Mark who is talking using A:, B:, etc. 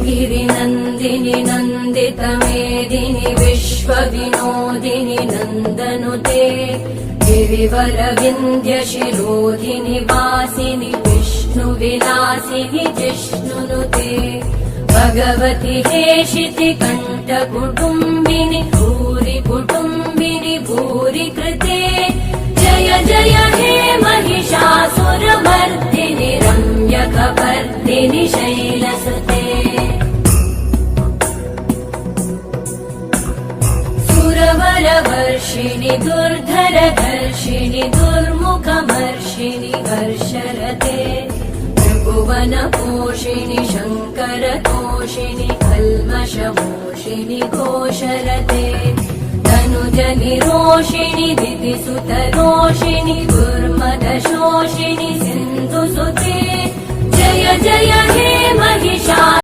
A: गिरिनन्दिनि नन्दितमेदिनि विश्वविनोदिनि नन्दनुते गिरिवरविन्ध्यशिरोधिनि वासिनि विष्णुविलासिनि जिष्णुनुते भगवति हेशिति कण्ठकुटुम्बिनि भूरि कुटुम्बिनि भूरि कृते जय जय हे महिषासुरमर्दिनि रम्यकपर्दिनि शैलसुते सुरवरवर्षिणि दुर्धरधर्षिणि दुर्मुखमर्षिणि हर्षरते त्रिभुवनपोषिणि शङ्करतोषिणि कल्मषमोषिणि घोषरते तनुजनिरोषिणि दितिसुतरोषिणि दुर्मदशोषिणि सिन्धुसुते जय जय हे महिषा